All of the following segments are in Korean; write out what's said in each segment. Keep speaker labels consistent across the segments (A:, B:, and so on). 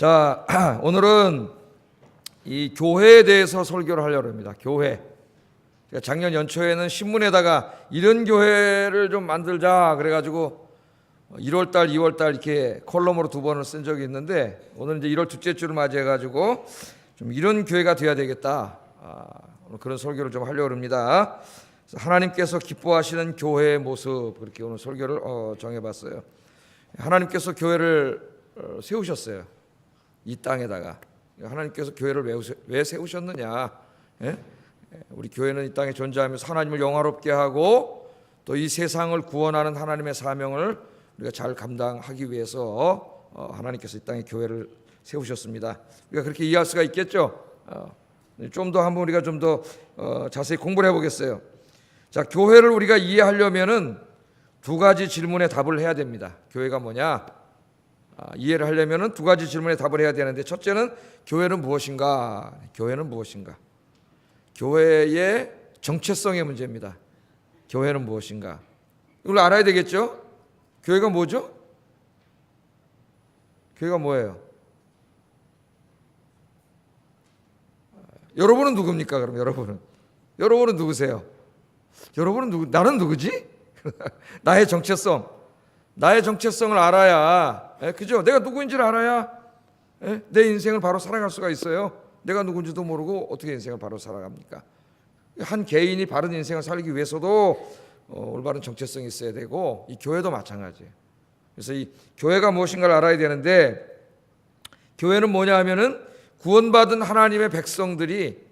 A: 자, 오늘은 이 교회에 대해서 설교를 하려고 합니다. 교회. 제가 작년 연초에는 신문에다가 이런 교회를 좀 만들자 그래가지고 1월달, 2월달 이렇게 컬럼으로 2번을 쓴 적이 있는데, 오늘 이제 1월 둘째 주를 맞이해가지고 좀 이런 교회가 돼야 되겠다. 오늘 그런 설교를 좀 하려고 합니다. 하나님께서 기뻐하시는 교회의 모습, 그렇게 오늘 설교를 정해봤어요. 하나님께서 교회를 세우셨어요. 이 땅에다가. 하나님께서 교회를 왜 세우셨느냐? 예? 우리 교회는 이 땅에 존재하면서 하나님을 영화롭게 하고 또 이 세상을 구원하는 하나님의 사명을 우리가 잘 감당하기 위해서 하나님께서 이 땅에 교회를 세우셨습니다. 우리가 그렇게 이해할 수가 있겠죠? 좀 더 한번 우리가 좀 더 자세히 공부를 해보겠어요. 자, 교회를 우리가 이해하려면은 두 가지 질문에 답을 해야 됩니다. 교회가 뭐냐? 이해를 하려면은 두 가지 질문에 답을 해야 되는데, 첫째는 교회는 무엇인가? 교회는 무엇인가? 교회의 정체성의 문제입니다. 교회는 무엇인가? 이걸 알아야 되겠죠? 교회가 뭐죠? 교회가 뭐예요? 여러분은 누굽니까? 그럼 여러분은 누구세요? 여러분은 나는 누구지? 나의 정체성을 알아야, 그죠? 내가 누구인지를 알아야 내 인생을 바로 살아갈 수가 있어요. 내가 누군지도 모르고 어떻게 인생을 바로 살아갑니까? 한 개인이 바른 인생을 살기 위해서도 올바른 정체성이 있어야 되고, 이 교회도 마찬가지예요. 그래서 이 교회가 무엇인가를 알아야 되는데, 교회는 뭐냐 하면은 구원받은 하나님의 백성들이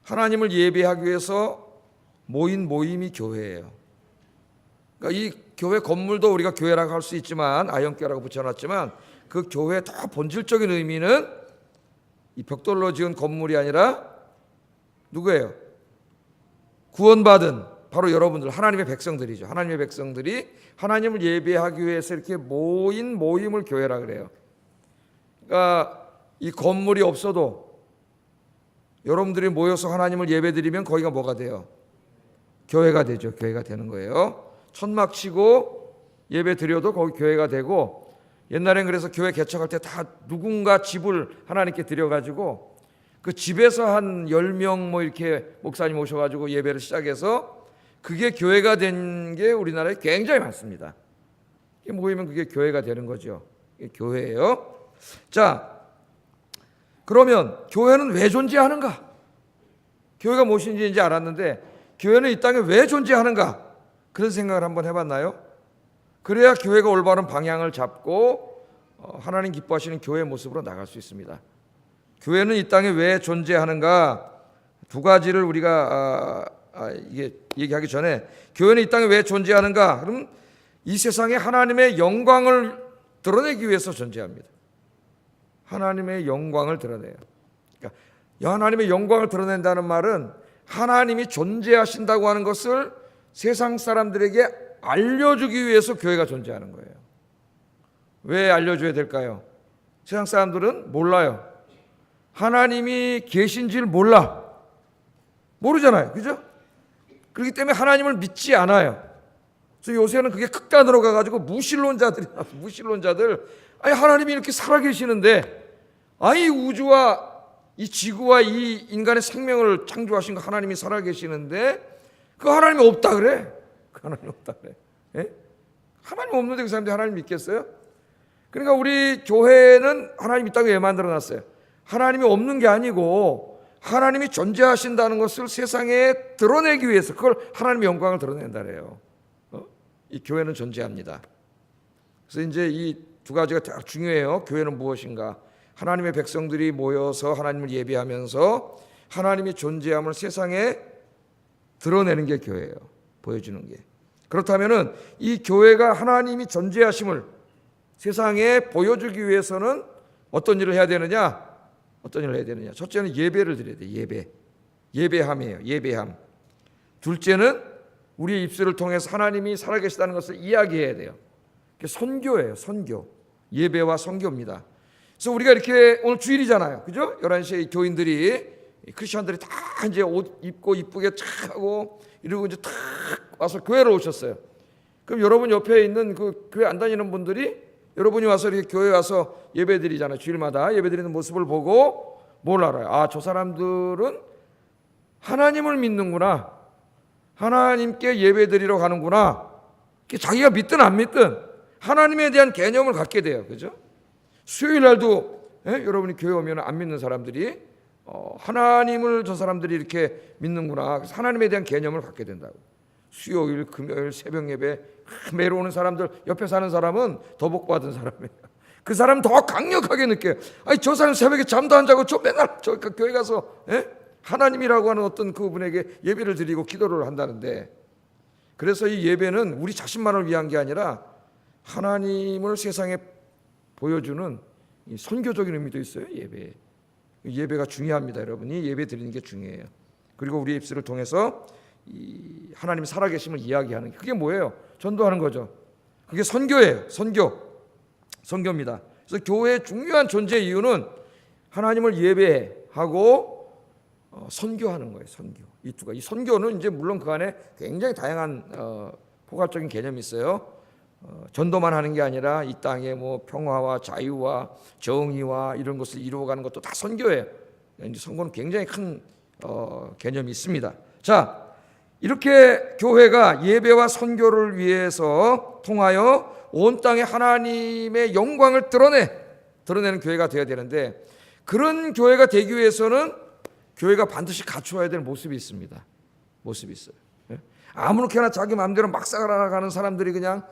A: 하나님을 예배하기 위해서 모인 모임이 교회예요. 그러니까 이 교회 건물도 우리가 교회라고 할 수 있지만, 아영교라고 붙여놨지만, 그 교회의 더 본질적인 의미는 이 벽돌로 지은 건물이 아니라 누구예요? 구원받은 바로 여러분들, 하나님의 백성들이죠. 하나님의 백성들이 하나님을 예배하기 위해서 이렇게 모인 모임을 교회라 그래요. 그러니까 이 건물이 없어도 여러분들이 모여서 하나님을 예배드리면 거기가 뭐가 돼요? 교회가 되죠. 교회가 되는 거예요. 천막 치고 예배 드려도 거기 교회가 되고, 옛날엔 그래서 교회 개척할 때 다 누군가 집을 하나님께 드려가지고 그 집에서 한 10명 뭐 이렇게 목사님 오셔가지고 예배를 시작해서 그게 교회가 된 게 우리나라에 굉장히 많습니다. 이게 모이면 그게 교회가 되는 거죠. 이게 교회예요. 자, 그러면 교회는 왜 존재하는가? 교회가 무엇인지 이제 알았는데, 교회는 이 땅에 왜 존재하는가? 그런 생각을 한번 해봤나요? 그래야 교회가 올바른 방향을 잡고 하나님 기뻐하시는 교회의 모습으로 나갈 수 있습니다. 교회는 이 땅에 왜 존재하는가? 두 가지를 우리가 이게 얘기하기 전에, 교회는 이 땅에 왜 존재하는가? 그럼 이 세상에 하나님의 영광을 드러내기 위해서 존재합니다. 하나님의 영광을 드러내요. 그러니까 하나님의 영광을 드러낸다는 말은 하나님이 존재하신다고 하는 것을 세상 사람들에게 알려주기 위해서 교회가 존재하는 거예요. 왜 알려줘야 될까요? 세상 사람들은 몰라요. 하나님이 계신지를 모르잖아요. 그죠? 그렇기 때문에 하나님을 믿지 않아요. 그래서 요새는 그게 극단으로 가가지고 무신론자들, 아니 하나님이 이렇게 살아계시는데, 아니 우주와 이 지구와 이 인간의 생명을 창조하신 그 하나님이 살아계시는데 그 하나님이 없다 그래. 그 하나님 없다 그래. 예? 하나님 없는데 그 사람들이 하나님 믿겠어요? 그러니까 우리 교회는 하나님 있다고 왜 만들어놨어요? 하나님이 없는 게 아니고 하나님이 존재하신다는 것을 세상에 드러내기 위해서, 그걸 하나님의 영광을 드러낸다 그래요. 이 교회는 존재합니다. 그래서 이제 이 두 가지가 다 중요해요. 교회는 무엇인가? 하나님의 백성들이 모여서 하나님을 예배하면서 하나님이 존재함을 세상에 드러내는 게 교회예요. 보여주는 게. 그렇다면은 이 교회가 하나님이 존재하심을 세상에 보여주기 위해서는 어떤 일을 해야 되느냐? 첫째는 예배를 드려야 돼요. 예배함이에요. 예배함. 둘째는 우리의 입술을 통해서 하나님이 살아계시다는 것을 이야기해야 돼요. 선교예요. 선교. 예배와 선교입니다. 그래서 우리가 이렇게 오늘 주일이잖아요. 그죠? 11시에 교인들이, 크리스천들이 다 이제 옷 입고 이쁘게 착 하고 이러고 이제 탁 와서 교회로 오셨어요. 그럼 여러분 옆에 있는 그 교회 안 다니는 분들이 여러분이 와서 이렇게 교회 와서 예배드리잖아요. 주일마다 예배드리는 모습을 보고 뭘 알아요? 아, 저 사람들은 하나님을 믿는구나. 하나님께 예배드리러 가는구나. 자기가 믿든 안 믿든 하나님에 대한 개념을 갖게 돼요. 그죠? 수요일 날도 여러분이 교회 오면 안 믿는 사람들이 하나님을 저 사람들이 이렇게 믿는구나. 그래서 하나님에 대한 개념을 갖게 된다고. 수요일, 금요일, 새벽 예배 매일 오는 사람들, 옆에 사는 사람은 더 복받은 사람이에요. 그 사람 더 강력하게 느껴요. 아니, 저 사람 새벽에 잠도 안 자고 저 맨날 저 교회 가서 하나님이라고 하는 어떤 그분에게 예배를 드리고 기도를 한다는데, 그래서 이 예배는 우리 자신만을 위한 게 아니라 하나님을 세상에 보여주는 선교적인 의미도 있어요. 예배가 중요합니다. 여러분이 예배 드리는 게 중요해요. 그리고 우리 입술을 통해서 이 하나님 살아계심을 이야기하는 게, 그게 뭐예요? 전도하는 거죠. 그게 선교예요. 선교입니다. 그래서 교회의 중요한 존재 이유는 하나님을 예배하고 선교하는 거예요. 이 선교는 이제 물론 그 안에 굉장히 다양한 포괄적인 개념이 있어요. 전도만 하는 게 아니라 이 땅에 뭐 평화와 자유와 정의와 이런 것을 이루어가는 것도 다 선교예요. 이제 선교는 굉장히 큰 개념이 있습니다. 자, 이렇게 교회가 예배와 선교를 위해서 통하여 온 땅에 하나님의 영광을 드러내는 교회가 되어야 되는데, 그런 교회가 되기 위해서는 교회가 반드시 갖추어야 될 모습이 있습니다. 모습이 있어요. 아무렇게나 자기 마음대로 막 살아가는 사람들이 그냥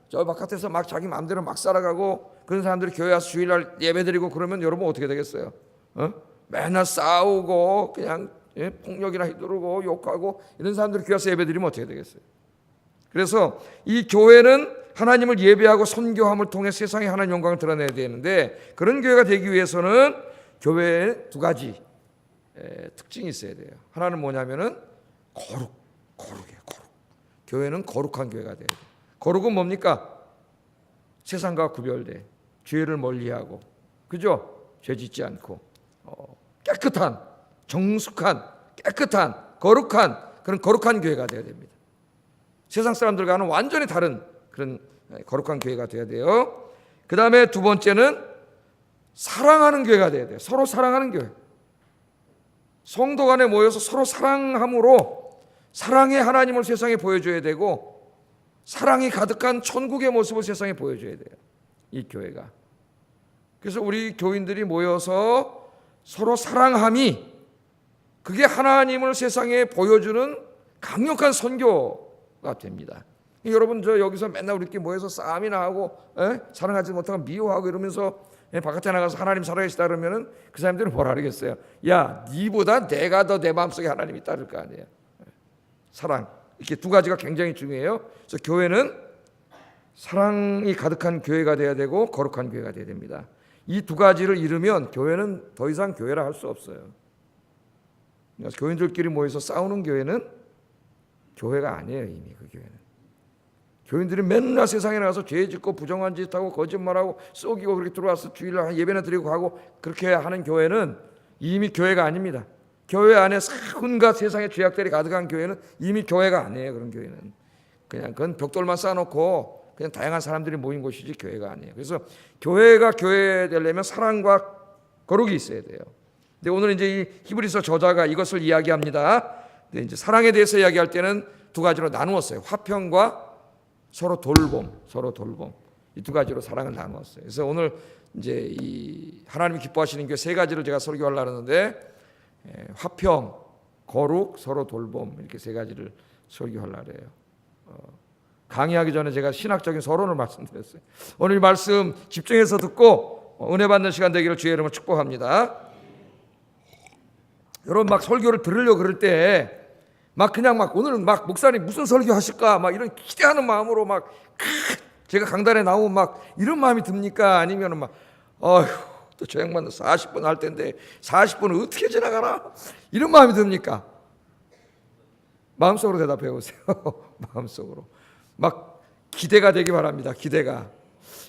A: 저 바깥에서 막 자기 마음대로 막 살아가고, 그런 사람들이 교회 와서 주일날 예배드리고 그러면 여러분 어떻게 되겠어요? 맨날 싸우고 그냥 폭력이나 휘두르고 욕하고 이런 사람들이 교회 와서 예배드리면 어떻게 되겠어요? 그래서 이 교회는 하나님을 예배하고 선교함을 통해 세상에 하나님 영광을 드러내야 되는데, 그런 교회가 되기 위해서는 교회에 두 가지 특징이 있어야 돼요. 하나는 뭐냐면은 거룩이에요. 교회는 거룩한 교회가 돼야 돼요. 거룩은 뭡니까? 세상과 구별돼 죄를 멀리하고, 그죠? 죄 짓지 않고 깨끗한, 정숙한, 깨끗한, 거룩한, 그런 거룩한 교회가 되어야 됩니다. 세상 사람들과는 완전히 다른 그런 거룩한 교회가 되어야 돼요. 그 다음에 두 번째는 사랑하는 교회가 되어야 돼요. 서로 사랑하는 교회. 성도 간에 모여서 서로 사랑함으로 사랑의 하나님을 세상에 보여줘야 되고, 사랑이 가득한 천국의 모습을 세상에 보여줘야 돼요, 이 교회가. 그래서 우리 교인들이 모여서 서로 사랑함이, 그게 하나님을 세상에 보여주는 강력한 선교가 됩니다. 여러분, 저 여기서 맨날 우리끼리 모여서 싸움이나 하고 사랑하지 못하고 미워하고 이러면서 바깥에 나가서 하나님 살아계시다 그러면은 그 사람들은 뭐라 그러겠어요? 야, 니보다 내가 더 내 마음속에 하나님이 있다를 거 아니에요. 사랑, 이렇게 두 가지가 굉장히 중요해요. 그래서 교회는 사랑이 가득한 교회가 돼야 되고 거룩한 교회가 돼야 됩니다. 이 두 가지를 잃으면 교회는 더 이상 교회라 할 수 없어요. 그래서 교인들끼리 모여서 싸우는 교회는 교회가 아니에요. 이미 그 교회는. 교인들이 맨날 세상에 나가서 죄 짓고 부정한 짓 하고 거짓말하고 쏘기고 그렇게 들어와서 주일날 예배나 드리고 가고 그렇게 하는 교회는 이미 교회가 아닙니다. 교회 안에 온갖 세상의 죄악들이 가득한 교회는 이미 교회가 아니에요. 그런 교회는 그냥 그건 벽돌만 쌓아놓고 그냥 다양한 사람들이 모인 곳이지 교회가 아니에요. 그래서 교회가 교회 되려면 사랑과 거룩이 있어야 돼요. 근데 오늘 이제 이 히브리서 저자가 이것을 이야기합니다. 근데 이제 사랑에 대해서 이야기할 때는 두 가지로 나누었어요. 화평과 서로 돌봄. 이 두 가지로 사랑을 나누었어요. 그래서 오늘 이제 이 하나님이 기뻐하시는 게 세 가지를 제가 설교하려고 하는데, 화평, 거룩, 서로 돌봄, 이렇게 세 가지를 설교하려고 해요. 강의하기 전에 제가 신학적인 서론을 말씀드렸어요. 오늘 이 말씀 집중해서 듣고 은혜 받는 시간 되기를 주의 이름으로 축복합니다. 여러분, 막 설교를 들으려고 그럴 때 막 그냥 막 오늘은 막 목사님 무슨 설교 하실까 막 이런 기대하는 마음으로 막 제가 강단에 나오면 막 이런 마음이 듭니까? 아니면은 막 어휴, 또 저 양반 40분 할 텐데 40분을 어떻게 지나가나? 이런 마음이 듭니까? 마음속으로 대답해 보세요. 마음속으로. 막 기대가 되기 바랍니다. 기대가.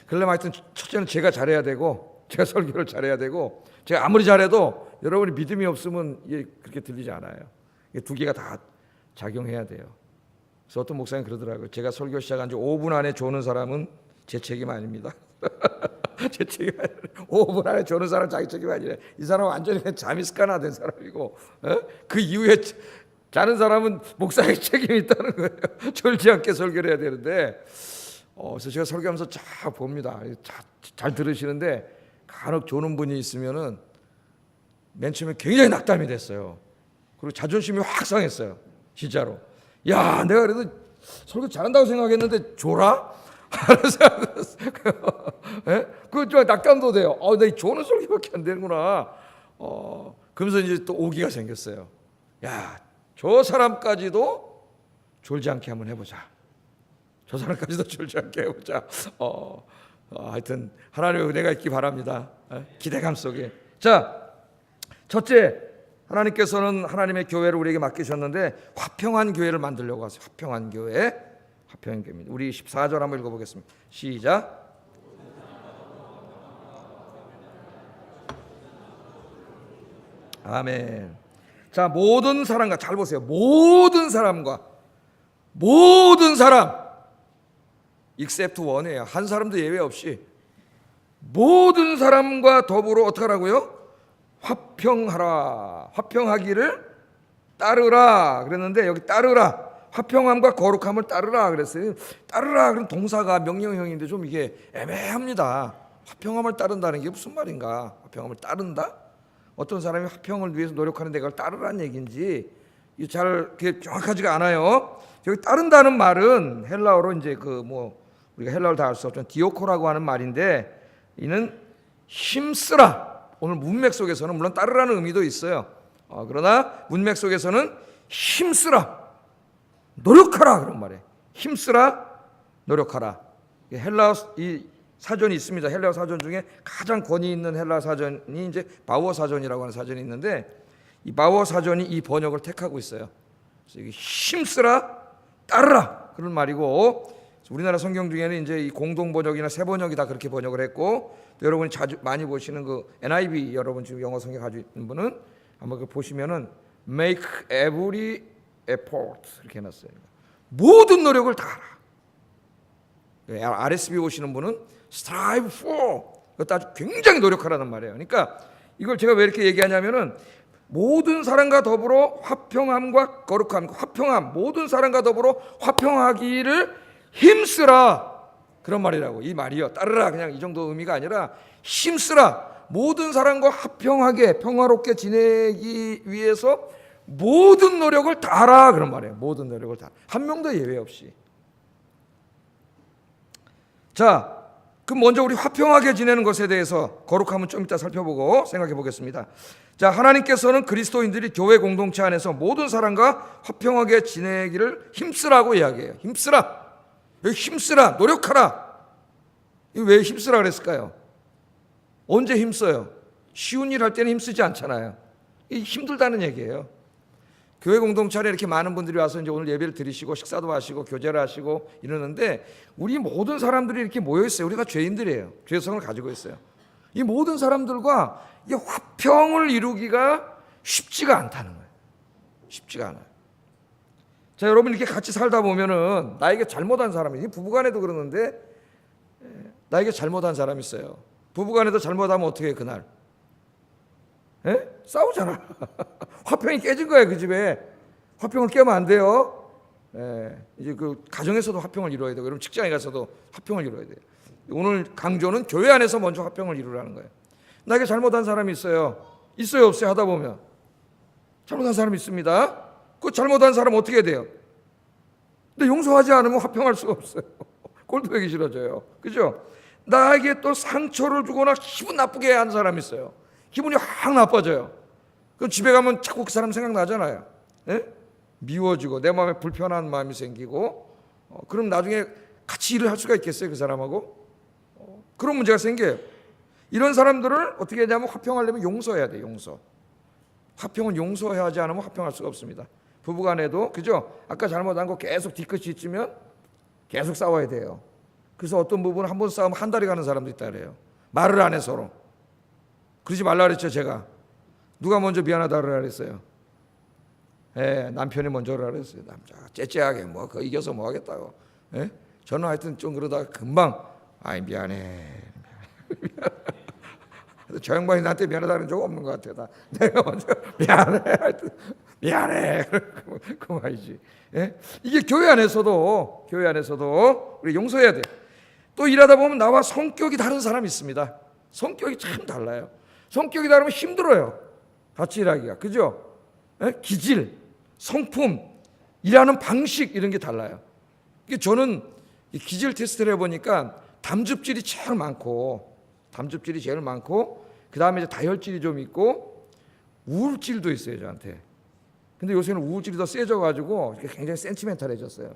A: 그러려면 하여튼 첫째는 제가 잘해야 되고, 제가 설교를 잘해야 되고, 제가 아무리 잘해도 여러분이 믿음이 없으면 이게 그렇게 들리지 않아요. 두 개가 다 작용해야 돼요. 그래서 어떤 목사님 그러더라고요. 제가 설교 시작한 지 5분 안에 조는 사람은 제 책임 아닙니다. 제 책임 아니라 5분 안에 조는 사람 자기 책임 아니래. 이 사람 완전히 그냥 잠이 습관화된 사람이고, 그 이후에 자는 사람은 목사의 책임이 있다는 거예요. 졸지 않게 설교를 해야 되는데, 그래서 제가 설교하면서 쫙 봅니다. 잘 들으시는데 간혹 조는 분이 있으면은 맨 처음에 굉장히 낙담이 됐어요. 그리고 자존심이 확 상했어요. 진짜로. 야, 내가 그래도 설교 잘한다고 생각했는데 조라? 그 좀 낙담도 돼요. 내 조는 설교밖에 안 되는구나. 그러면서 이제 또 오기가 생겼어요. 야, 저 사람까지도 졸지 않게 한번 해보자. 저 사람까지도 졸지 않게 해보자. 하여튼 하나님의 은혜가 있기 바랍니다. 기대감 속에. 자, 첫째, 하나님께서는 하나님의 교회를 우리에게 맡기셨는데 화평한 교회를 만들려고 하세요. 화평한 교회, 화평한 교회입니다. 우리 14절 한번 읽어보겠습니다. 시작. 아멘. 자, 모든 사람과, 잘 보세요. 모든 사람과, 모든 사람, except one이에요. 한 사람도 예외 없이 모든 사람과 더불어 어떻게 하라고요? 화평하라. 화평하기를 따르라 그랬는데, 여기 따르라, 화평함과 거룩함을 따르라 그랬어요. 따르라 그런 동사가 명령형인데 좀 이게 애매합니다. 화평함을 따른다는 게 무슨 말인가? 화평함을 따른다? 어떤 사람이 화평을 위해서 노력하는데 그걸 따르라는 얘기인지 잘 정확하지가 않아요. 여기 따른다는 말은 헬라어로 이제 우리가 헬라어를 다 알 수 없지만 디오코라고 하는 말인데, 이는 힘쓰라. 오늘 문맥 속에서는 물론 따르라는 의미도 있어요. 그러나 문맥 속에서는 힘쓰라, 노력하라 그런 말이에요. 힘쓰라, 노력하라. 헬라어 이 사전이 있습니다. 헬라어 사전 중에 가장 권위 있는 헬라어 사전이 이제 바워 사전이라고 하는 사전이 있는데, 이 바워 사전이 이 번역을 택하고 있어요. 그래서 이게 힘쓰라, 따르라 그런 말이고, 우리나라 성경 중에는 이제 이 공동 번역이나 새 번역이 다 그렇게 번역을 했고, 또 여러분이 자주 많이 보시는 그 NIV, 여러분 지금 영어 성경 가지고 있는 분은 한번 그 보시면은 make every effort 이렇게 해놨어요. 모든 노력을 다하라. RSV 오시는 분은 strive for, 그것도 아주 굉장히 노력하라는 말이에요. 그러니까 이걸 제가 왜 이렇게 얘기하냐면은 모든 사람과 더불어 화평함과 거룩함, 화평함, 모든 사람과 더불어 화평하기를 힘쓰라 그런 말이라고. 이 말이요, 따르라 그냥 이 정도 의미가 아니라 힘쓰라, 모든 사람과 화평하게 평화롭게 지내기 위해서 모든 노력을 다하라 그런 말이에요. 모든 노력을 다, 한 명도 예외 없이. 자, 그럼 먼저 우리 화평하게 지내는 것에 대해서 거룩함은 좀 이따 살펴보고 생각해 보겠습니다. 자, 하나님께서는 그리스도인들이 교회 공동체 안에서 모든 사람과 화평하게 지내기를 힘쓰라고 이야기해요. 힘쓰라, 여기 힘쓰라, 노력하라. 이거 왜 힘쓰라 그랬을까요? 언제 힘써요? 쉬운 일 할 때는 힘쓰지 않잖아요. 이 힘들다는 얘기예요. 교회 공동체 안에 이렇게 많은 분들이 와서 이제 오늘 예배를 드리시고 식사도 하시고 교제를 하시고 이러는데, 우리 모든 사람들이 이렇게 모여 있어요. 우리가 죄인들이에요. 죄성을 가지고 있어요. 이 모든 사람들과 이 화평을 이루기가 쉽지가 않다는 거예요. 쉽지가 않아요. 자, 여러분 이렇게 같이 살다 보면은 나에게 잘못한 사람이, 부부간에도 그러는데 나에게 잘못한 사람이 있어요. 부부간에도 잘못하면 어떻게 해 그날? 싸우잖아. 화평이 깨진 거예요. 그 집에 화평을 깨면 안 돼요. 이제 그 가정에서도 화평을 이루어야 되고, 여러분 직장에 가서도 화평을 이루어야 돼요. 오늘 강조는 교회 안에서 먼저 화평을 이루라는 거예요. 나에게 잘못한 사람이 있어요. 있어요, 없어요? 하다 보면 잘못한 사람이 있습니다. 그 잘못한 사람 어떻게 해야 돼요? 근데 용서하지 않으면 화평할 수가 없어요. 꼴보기 싫어져요. 그죠? 나에게 또 상처를 주거나 기분 나쁘게 한 사람이 있어요. 기분이 확 나빠져요. 그럼 집에 가면 자꾸 그 사람 생각나잖아요. 미워지고 내 마음에 불편한 마음이 생기고, 그럼 나중에 같이 일을 할 수가 있겠어요, 그 사람하고? 그런 문제가 생겨요. 이런 사람들을 어떻게 하냐면 화평하려면 용서해야 돼요. 용서. 화평은 용서하지 않으면 화평할 수가 없습니다. 부부간에도 그죠? 아까 잘못한 거 계속 뒤끝이 있으면 계속 싸워야 돼요. 그래서 어떤 부분은 한 번 싸우면 한 달이 가는 사람도 있다 그래요. 말을 안 해 서로. 그러지 말라 그랬죠, 제가. 누가 먼저 미안하다 그랬어요? 남편이 먼저 그랬어요. 남자가 째째하게 이겨서 뭐 하겠다고. 저는 하여튼 좀 그러다가 금방 미안해. 저 양반이 나한테 미안하다는 적 없는 것 같아. 내가 먼저 미안해 그 말이지. 예? 이게 교회 안에서도 우리 용서해야 돼. 또 일하다 보면 나와 성격이 다른 사람이 있습니다. 성격이 참 달라요. 성격이 다르면 힘들어요. 같이 일하기가. 그죠? 예? 기질, 성품, 일하는 방식 이런 게 달라요. 저는 이 기질 테스트를 해보니까 담즙질이 제일 많고 그 다음에 다혈질이 좀 있고 우울질도 있어요 저한테. 근데 요새는 우울질이 더 세져가지고 굉장히 센티멘탈해졌어요.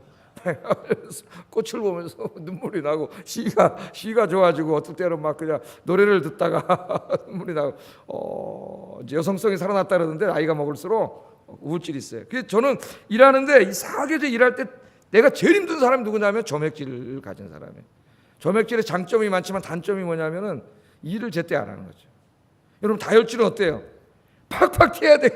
A: 꽃을 보면서 눈물이 나고 시가 좋아지고 어떨 때는 막 그냥 노래를 듣다가 눈물이 나고 이제 여성성이 살아났다 그러는데 나이가 먹을수록 우울질이 있어요. 그래서 저는 일하는데 이상하게 일할 때 내가 제일 힘든 사람이 누구냐면 점액질을 가진 사람이에요. 점액질의 장점이 많지만 단점이 뭐냐면은 일을 제때 안 하는 거죠. 여러분 다혈질은 어때요? 팍팍 튀어야 돼.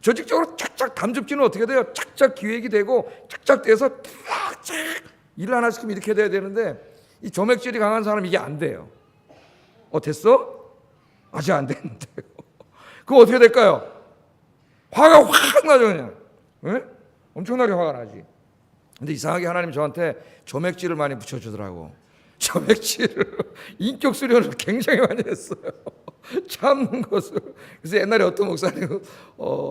A: 조직적으로 착착. 담즙질은 어떻게 돼요? 착착 기획이 되고 착착 돼서 착착 일을 하나 시키면 이렇게 돼야 되는데 이 점액질이 강한 사람은 이게 안 돼요. 됐어? 아직 안 됐는데. 그럼 어떻게 될까요? 화가 확 나죠 그냥. 네? 엄청나게 화가 나지. 근데 이상하게 하나님 저한테 점액질을 많이 붙여주더라고. 점액질을 인격 수련을 굉장히 많이 했어요. 참는 것을. 그래서 옛날에 어떤 목사님,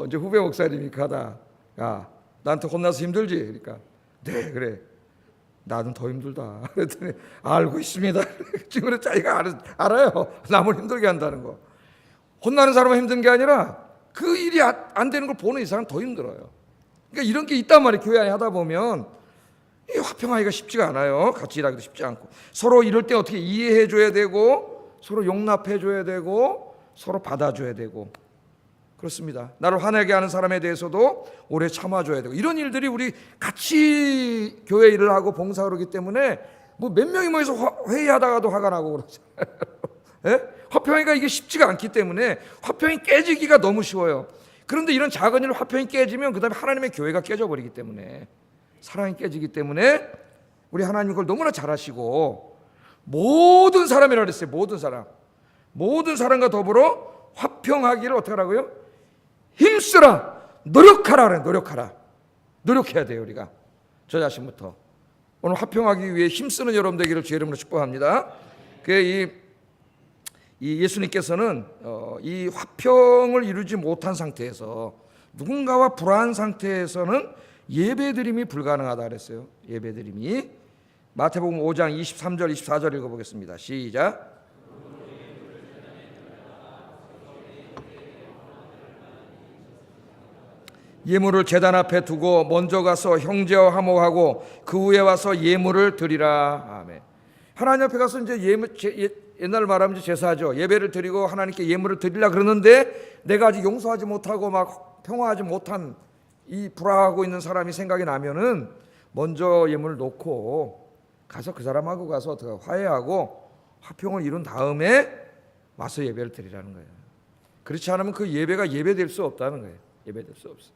A: 이제 후배 목사님이 가다, 야, 나한테 혼나서 힘들지? 그러니까, 네, 그래. 나는 더 힘들다. 그랬더니, 알고 있습니다. 지금 자기가 알아요. 남을 힘들게 한다는 거. 혼나는 사람은 힘든 게 아니라 그 일이 안 되는 걸 보는 이상은 더 힘들어요. 그러니까 이런 게 있단 말이에요. 교회 안에 하다 보면. 이 화평하기가 쉽지가 않아요. 같이 일하기도 쉽지 않고. 서로 이럴 때 어떻게 이해해줘야 되고 서로 용납해줘야 되고 서로 받아줘야 되고 그렇습니다. 나를 화내게 하는 사람에 대해서도 오래 참아줘야 되고 이런 일들이 우리 같이 교회 일을 하고 봉사를 하기 때문에 뭐 몇 명이 모여서 회의하다가도 화가 나고 그러잖아요. 예? 화평하기가 이게 쉽지가 않기 때문에 화평이 깨지기가 너무 쉬워요. 그런데 이런 작은 일 화평이 깨지면 그 다음에 하나님의 교회가 깨져버리기 때문에 사랑이 깨지기 때문에 우리 하나님 그걸 너무나 잘하시고 모든 사람이라 그랬어요. 모든 사람과 더불어 화평하기를 어떻게 하라고요? 힘쓰라. 노력하라 그래요. 노력해야 돼요 우리가. 저 자신부터. 오늘 화평하기 위해 힘쓰는 여러분 되기를 주의 이름으로 축복합니다. 이 예수님께서는 이 화평을 이루지 못한 상태에서 누군가와 불화한 상태에서는 예배드림이 불가능하다 그랬어요. 예배드림이. 마태복음 5장 23절 24절 읽어보겠습니다. 시작. 예물을 제단 앞에 두고 먼저 가서 형제와 화목하고 그 후에 와서 예물을 드리라. 아멘. 하나님 앞에 가서 이제 옛날 말하면 제사죠. 예배를 드리고 하나님께 예물을 드리려 그러는데 내가 아직 용서하지 못하고 막 평화하지 못한 이 불화하고 있는 사람이 생각이 나면은 먼저 예물을 놓고 가서 그 사람하고 가서 어떻게 화해하고 화평을 이룬 다음에 와서 예배를 드리라는 거예요. 그렇지 않으면 그 예배가 예배될 수 없다는 거예요. 예배될 수 없어.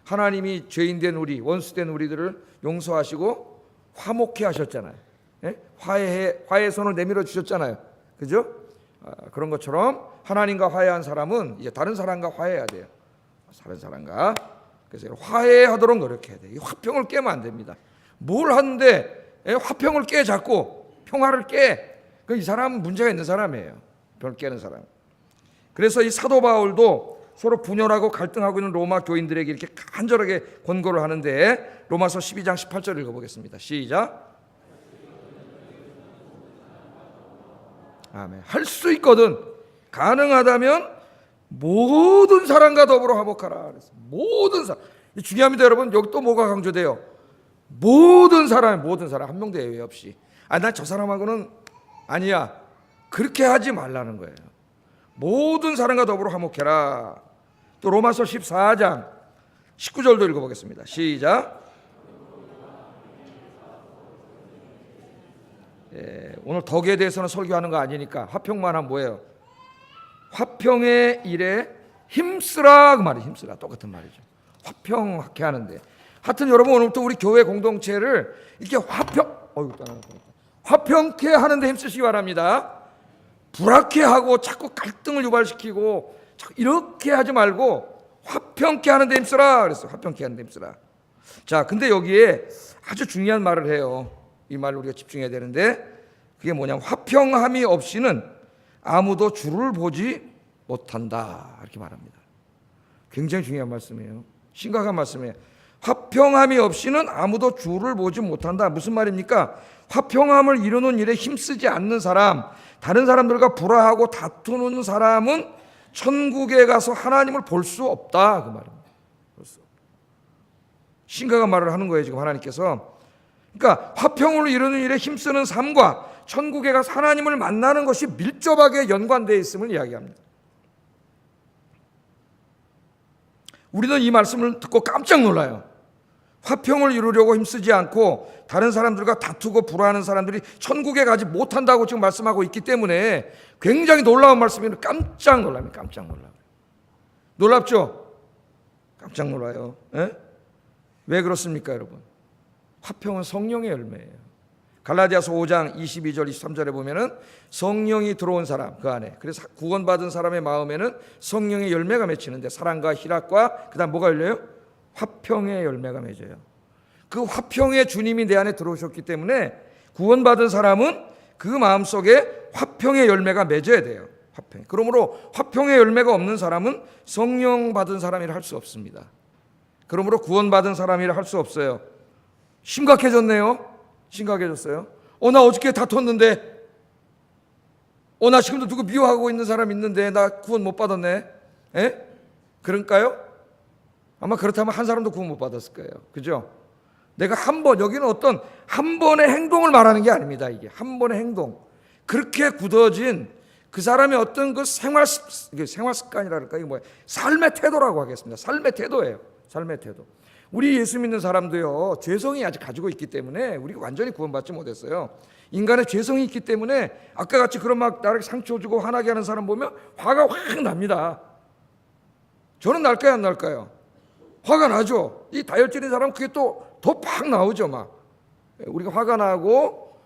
A: 하나님이 죄인된 우리, 원수된 우리들을 용서하시고 화목해 하셨잖아요. 예? 화해의 손을 내밀어 주셨잖아요. 그죠? 그런 것처럼 하나님과 화해한 사람은 이제 다른 사람과 화해해야 돼요. 다른 사람과. 그래서 화해하도록 노력해야 돼요. 이 화평을 깨면 안 됩니다. 뭘 하는데 화평을 깨 자꾸 평화를 깨. 이 사람은 문제가 있는 사람이에요. 평을 깨는 사람. 그래서 이 사도 바울도 서로 분열하고 갈등하고 있는 로마 교인들에게 이렇게 간절하게 권고를 하는데 로마서 12장 18절 읽어보겠습니다. 시작. 아멘. 할 수 있거든. 가능하다면 모든 사람과 더불어 화목하라. 모든 사람. 중요합니다, 여러분. 여기 또 뭐가 강조돼요? 모든 사람 한 명도 예외 없이. 난 저 사람하고는 아니야. 그렇게 하지 말라는 거예요. 모든 사람과 더불어 화목해라. 또 로마서 14장 19절도 읽어보겠습니다. 시작. 오늘 덕에 대해서는 설교하는 거 아니니까 화평만 하면 뭐예요? 화평의 일에 힘쓰라 그 말이에요. 힘쓰라 똑같은 말이죠. 화평하게 하는데 하여튼 여러분 오늘부터 우리 교회 공동체를 이렇게 화평케 하는데 힘쓰시기 바랍니다. 불합리하고 자꾸 갈등을 유발시키고 자꾸 이렇게 하지 말고 화평케 하는 데 힘쓰라 그랬어요. 화평케 하는 데 힘쓰라. 자, 근데 여기에 아주 중요한 말을 해요. 이 말을 우리가 집중해야 되는데 그게 뭐냐면 화평함이 없이는 아무도 주를 보지 못한다 이렇게 말합니다. 굉장히 중요한 말씀이에요. 심각한 말씀이에요. 화평함이 없이는 아무도 주를 보지 못한다. 무슨 말입니까? 화평함을 이루는 일에 힘쓰지 않는 사람, 다른 사람들과 불화하고 다투는 사람은 천국에 가서 하나님을 볼 수 없다 그 말입니다. 볼 수 없다. 심각한 말을 하는 거예요 지금 하나님께서. 그러니까 화평을 이루는 일에 힘쓰는 삶과 천국에 가서 하나님을 만나는 것이 밀접하게 연관되어 있음을 이야기합니다. 우리는 이 말씀을 듣고 깜짝 놀라요. 화평을 이루려고 힘쓰지 않고 다른 사람들과 다투고 불화하는 사람들이 천국에 가지 못한다고 지금 말씀하고 있기 때문에 굉장히 놀라운 말씀이에요. 깜짝 놀랍니다. 깜짝 놀라요. 놀랍죠? 깜짝 놀라요. 에? 왜 그렇습니까 여러분? 화평은 성령의 열매예요. 갈라디아서 5장 22절 23절에 보면은 성령이 들어온 사람 그 안에, 그래서 구원받은 사람의 마음에는 성령의 열매가 맺히는데 사랑과 희락과 그다음 뭐가 열려요? 화평의 열매가 맺어요. 그 화평의 주님이 내 안에 들어오셨기 때문에 구원받은 사람은 그 마음속에 화평의 열매가 맺어야 돼요. 화평. 그러므로 화평의 열매가 없는 사람은 성령 받은 사람이라 할 수 없습니다. 그러므로 구원받은 사람이라 할 수 없어요. 심각해졌네요. 심각해졌어요. 나 어저께 다퉜는데, 나 지금도 누구 미워하고 있는 사람 있는데 나 구원 못 받았네. 에? 그럴까요? 아마 그렇다면 한 사람도 구원 못 받았을 거예요. 그죠? 내가 한 번, 여기는 어떤 한 번의 행동을 말하는 게 아닙니다. 이게 한 번의 행동. 그렇게 굳어진 그 사람의 어떤 그 생활 습관이라 할까? 이게 뭐예요? 삶의 태도라고 하겠습니다. 삶의 태도예요. 삶의 태도. 우리 예수 믿는 사람도요, 죄성이 아직 가지고 있기 때문에 우리가 완전히 구원받지 못했어요. 인간의 죄성이 있기 때문에 아까 같이 그런 막 나를 상처 주고 화나게 하는 사람 보면 화가 확 납니다. 저는 날까요, 안 날까요? 화가 나죠. 이 다혈질인 사람은 그게 또 더 팍 나오죠. 막 우리가 화가 나고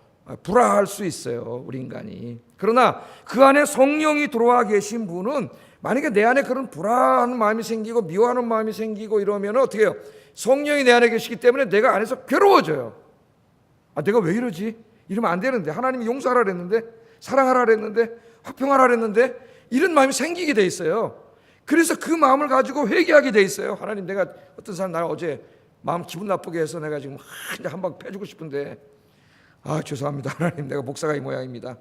A: 불화할 수 있어요, 우리 인간이. 그러나 그 안에 성령이 들어와 계신 분은 만약에 내 안에 그런 불화하는 마음이 생기고 미워하는 마음이 생기고 이러면 어떻게 해요? 성령이 내 안에 계시기 때문에 내가 안에서 괴로워져요. 내가 왜 이러지? 이러면 안 되는데, 하나님이 용서하라 그랬는데, 사랑하라 그랬는데, 화평하라 그랬는데, 이런 마음이 생기게 돼 있어요. 그래서 그 마음을 가지고 회개하게 돼 있어요. 하나님, 내가 어떤 사람 나 어제 마음 기분 나쁘게 해서 내가 지금 한 방 패주고 싶은데 죄송합니다. 하나님, 내가 목사가 이 모양입니다.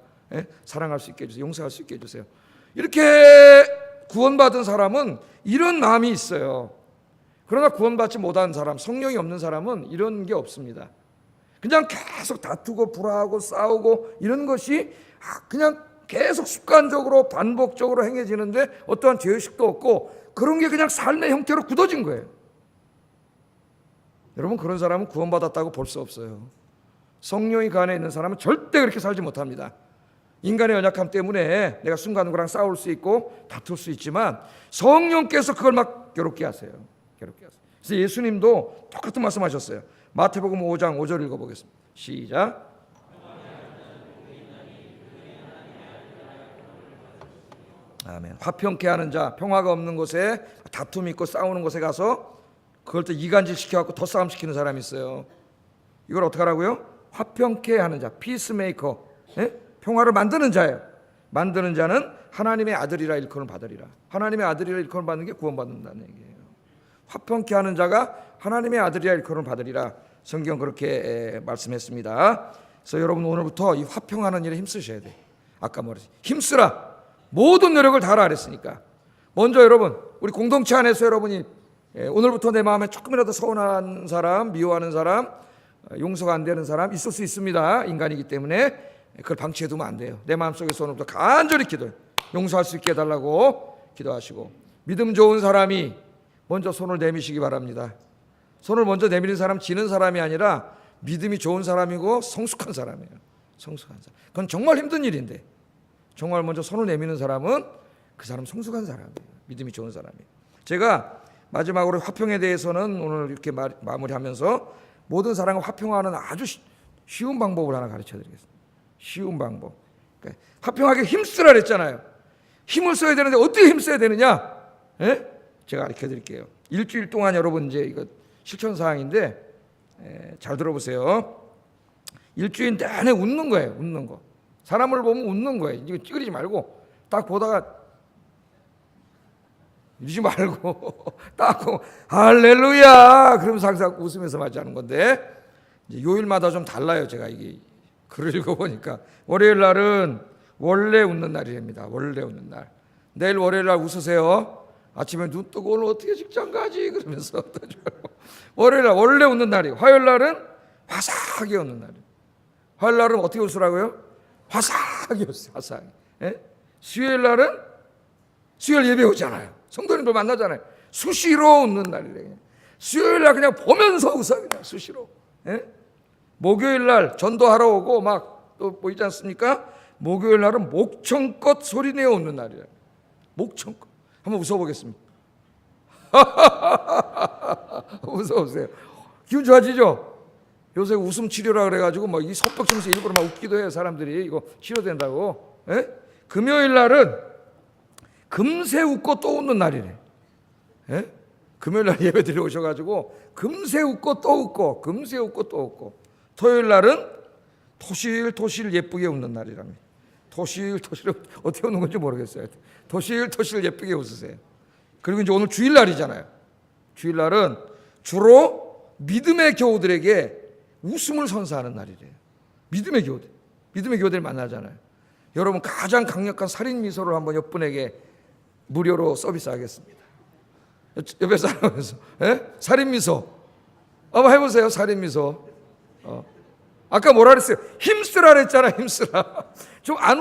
A: 사랑할 수 있게 해주세요. 용서할 수 있게 해주세요. 이렇게 구원받은 사람은 이런 마음이 있어요. 그러나 구원받지 못한 사람, 성령이 없는 사람은 이런 게 없습니다. 그냥 계속 다투고 불화하고 싸우고 이런 것이 그냥 계속 습관적으로 반복적으로 행해지는데 어떠한 죄의식도 없고 그런 게 그냥 삶의 형태로 굳어진 거예요. 여러분, 그런 사람은 구원받았다고 볼 수 없어요. 성령이 그 안에 있는 사람은 절대 그렇게 살지 못합니다. 인간의 연약함 때문에 내가 순간 누구랑 싸울 수 있고 다툴 수 있지만 성령께서 그걸 막 괴롭게 하세요. 괴롭게 하세요. 그래서 예수님도 똑같은 말씀하셨어요. 마태복음 5장 5절 읽어보겠습니다. 시작. 아멘. 화평케 하는 자, 평화가 없는 곳에 다툼 있고 싸우는 곳에 가서 그걸 또 이간질 시켜갖고 더 싸움 시키는 사람이 있어요. 이걸 어떻게 하라고요? 화평케 하는 자, 피스메이커, 평화를 만드는 자예요. 만드는 자는 하나님의 아들이라 일컬음을 받으리라. 하나님의 아들이라 일컬음을 받는 게 구원받는다는 얘기예요. 화평케 하는 자가 하나님의 아들이라 일컬음을 받으리라. 성경 그렇게 말씀했습니다. 그래서 여러분, 오늘부터 이 화평하는 일에 힘쓰셔야 돼요. 아까 뭐랬어요? 힘쓰라. 모든 노력을 다하라 그랬으니까. 먼저 여러분, 우리 공동체 안에서 여러분이 오늘부터 내 마음에 조금이라도 서운한 사람, 미워하는 사람, 용서가 안 되는 사람 있을 수 있습니다. 인간이기 때문에 그걸 방치해 두면 안 돼요. 내 마음속에서 오늘부터 간절히 기도해요. 용서할 수 있게 해달라고 기도하시고, 믿음 좋은 사람이 먼저 손을 내미시기 바랍니다. 손을 먼저 내미는 사람 지는 사람이 아니라 믿음이 좋은 사람이고 성숙한 사람이에요. 성숙한 사람. 그건 정말 힘든 일인데 정말 먼저 손을 내미는 사람은 그 사람 성숙한 사람이에요. 믿음이 좋은 사람이에요. 제가 마지막으로 화평에 대해서는 오늘 이렇게 마무리하면서 모든 사람과 화평하는 아주 쉬운 방법을 하나 가르쳐 드리겠습니다. 쉬운 방법. 화평하게 힘쓰라 그랬잖아요. 힘을 써야 되는데 어떻게 힘써야 되느냐? 예? 제가 가르쳐 드릴게요. 일주일 동안 여러분 이제 이거 실천 사항인데 잘 들어보세요. 일주일 내내 웃는 거예요. 웃는 거. 사람을 보면 웃는 거예요. 이거 찌그리지 말고 딱 보다가 이러지 말고 딱 할렐루야 그러면서 항상 웃으면서 맞이하는 건데 이제 요일마다 좀 달라요. 제가 이게 글을 읽어보니까 월요일 날은 원래 웃는 날이랍니다. 원래 웃는 날. 내일 월요일 날 웃으세요. 아침에 눈 뜨고 오늘 어떻게 직장 가지 그러면서 월요일 날 원래 웃는 날이에요. 화요일 날은 화사하게 웃는 날이에요. 화요일 날은 어떻게 웃으라고요? 화사하게 웃으세요. 화사하게. 예? 수요일 날은 수요일 예배 오잖아요. 성도님들 만나잖아요. 수시로 웃는 날이래요. 수요일 날 그냥 보면서 웃어요. 그냥 수시로. 예? 목요일 날 전도하러 오고 막 또 뭐 있지 않습니까? 목요일 날은 목청껏 소리내어 웃는 날이에요. 목청껏. 한번 웃어보겠습니다. 웃어보세요. 기분 좋아지죠? 요새 웃음 치료라 그래가지고 뭐 이 손뼉 치면서 일부러 막 웃기도 해요. 사람들이 이거 치료된다고. 예? 금요일 날은 금세 웃고 또 웃는 날이래. 예? 금요일 날 예배 드려 오셔가지고 금세 웃고 또 웃고 금세 웃고 또 웃고 토요일 날은 토실토실 예쁘게 웃는 날이랍니다. 토실토실 어떻게 웃는 건지 모르겠어요. 토실토실 예쁘게 웃으세요. 그리고 이제 오늘 주일날이잖아요. 주일날은 주로 믿음의 교우들에게 웃음을 선사하는 날이래요. 믿음의 교우들. 믿음의 교우들 만나잖아요. 여러분 가장 강력한 살인 미소를 한번 옆분에게 무료로 서비스하겠습니다. 옆에 사람에서 살인 미소 한번 해보세요. 살인 미소. 아까 뭐라 그랬어요? 힘쓰라 그랬잖아. 힘쓰라. 좀 안